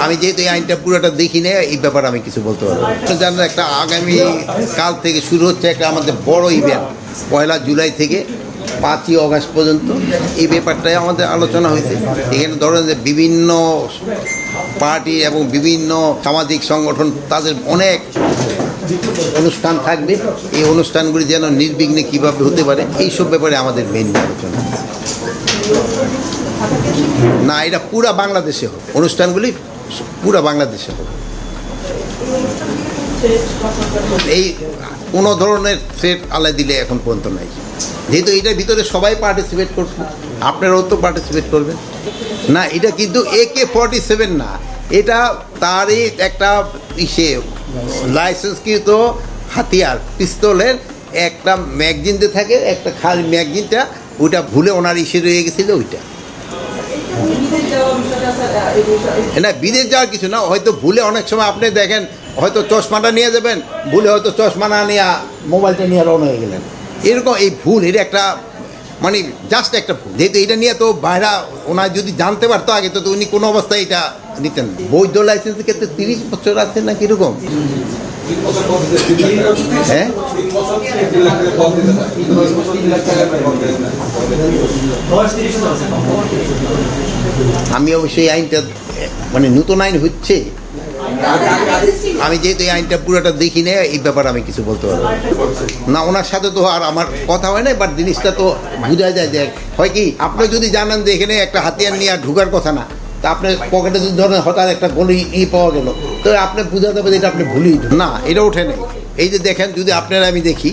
আমি যেহেতু এই আইনটা পুরোটা দেখি না, এই ব্যাপারে আমি কিছু বলতে পারবো না। জানেন, একটা আগামী কাল থেকে শুরু হচ্ছে একটা আমাদের বড় ইভেন্ট, 1 জুলাই থেকে 5 অগাস্ট পর্যন্ত। এই ব্যাপারটাই আমাদের আলোচনা হয়েছে। এখানে ধরেন যে বিভিন্ন পার্টি এবং বিভিন্ন সামাজিক সংগঠন, তাদের অনেক অনুষ্ঠান থাকবে। এই অনুষ্ঠানগুলি যেন নির্বিঘ্নে কীভাবে হতে পারে, এইসব ব্যাপারে আমাদের মেইন আলোচনা। না, এটা পুরা বাংলাদেশে হবে, অনুষ্ঠানগুলি পুরা বাংলাদেশে হবে। এই কোনো ধরনের থ্রেট আল্লাহ দিলে এখন পর্যন্ত নাই, যেহেতু এটার ভিতরে সবাই পার্টিসিপেট করবে, আপনারাও তো পার্টিসিপেট করবেন না। এটা কিন্তু AK-47 না, এটা তারই একটা লাইসেন্সকৃত হাতিয়ার, পিস্তলের একটা ম্যাগজিন দিয়ে থাকে, একটা খালি ম্যাগজিনটা, ওইটা ভুলে ওনার রয়ে গেছিলো ওইটা। না, বিদেশ যাওয়ার কিছু না, হয়তো ভুলে অনেক সময় আপনি দেখেন, হয়তো চশমাটা নিয়ে যাবেন, ভুলে হয়তো চশমা না নিয়ে মোবাইলটা নিয়ে রওনা হয়ে গেলেন, এরকম। এই ভুল, এটা একটা মানে জাস্ট একটা ভুল। যেহেতু এটা নিয়ে তো বাইরা ওনার যদি জানতে পারতো আগে, তো উনি কোনো অবস্থায় এটা নিতেন। বৈধ লাইসেন্সের ক্ষেত্রে 30 বছর আছে না কীরকম? হ্যাঁ, আমি অবশ্যই আইনটা মানে নতুন আইন হচ্ছে, আমি যেহেতু এই আইনটা পুরোটা দেখি না, এই ব্যাপারে আমি কিছু বলতে পারবো না। ওনার সাথে তো আর আমার কথা হয় না, বাট জিনিসটা তো বোঝা যায় যে হয় কি, আপনি যদি জানেন যে এখানে একটা হাতিয়ার নিয়ে ঢুকার কথা না, তা আপনার পকেটে যদি ধরেন হঠাৎ একটা গলি পাওয়া গেল, তো আপনি বোঝা যাবে যে এটা আপনি ভুলেই না, এটা ওঠে নেই। এই যে দেখেন, যদি আপনারা আমি দেখি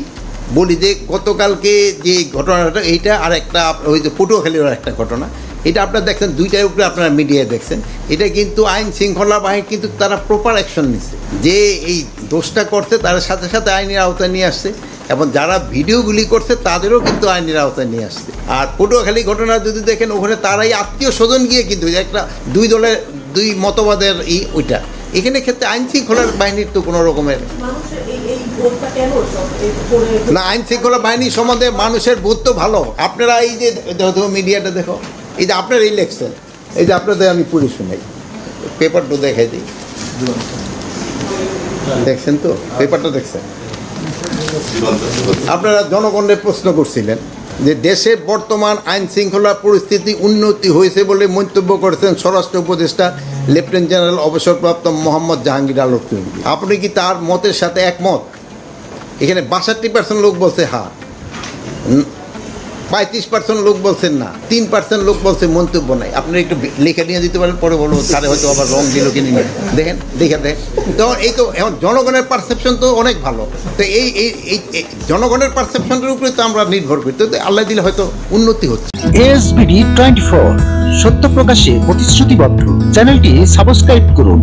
বলি যে গতকালকে যে ঘটনাটা, এইটা আর একটা ওই যে পটুয়াখালীর একটা ঘটনা, এটা আপনারা দেখছেন, দুইটার উপরে আপনারা মিডিয়ায় দেখছেন। এটা কিন্তু আইন শৃঙ্খলা বাহিনী কিন্তু তারা প্রপার অ্যাকশন নিচ্ছে, যে এই দোষটা করছে তার সাথে সাথে আইনের আওতায় নিয়ে আসছে, এবং যারা ভিডিওগুলি করছে তাদেরও কিন্তু আইনের আওতায় নিয়ে আসছে। আর পটুয়াখালী ঘটনা যদি দেখেন, ওখানে তারাই আত্মীয় স্বজন গিয়ে কিন্তু একটা দুই দলের দুই মতবাদের ওইটা, এখানে ক্ষেত্রে আইন শৃঙ্খলার বাহিনীর তো কোনো রকমের না। আইন শৃঙ্খলা বাহিনীর সম্বন্ধে মানুষের বোধ তো ভালো। আপনারা এই যে মিডিয়াটা দেখো, এই যে আপনার ইলেকশন, এই যে আপনাদের আমি পড়ে শোনাই, পেপারটা দেখাই দিই, দেখছেন তো পেপারটা? দেখছেন আপনারা জনগণের প্রশ্ন করছিলেন যে দেশে বর্তমান আইন শৃঙ্খলা পরিস্থিতি উন্নতি হয়েছে বলে মন্তব্য করেছেন স্বরাষ্ট্র উপদেষ্টা লেফটেন্যান্ট জেনারেল অবসরপ্রাপ্ত মোহাম্মদ জাহাঙ্গীর আলম চৌধুরী। আপনি কি তার মতের সাথে একমত? এখানে 62% লোক বলছে হ্যাঁ, 35% লোক বলছেন না, 3% লোক বলছে মন্তব্য নাই। আপনি একটু লিখে নিয়ে দিতে পারেন, পরে বলবো তাহলে হয়তো আবার রং দিল কিনে নিয়ে দেখেন, দেখে দেখেন। তো এই তো এখন জনগণের পারসেপশন তো অনেক ভালো, তো এই এই জনগণের পারসেপশনের উপরে তো আমরা নির্ভর করি, তো আল্লাহ দিলে হয়তো উন্নতি হচ্ছে। ASBD 24 সত্য প্রকাশে প্রতিশ্রুতিবদ্ধ। চ্যানেলটি সাবস্ক্রাইব করুন।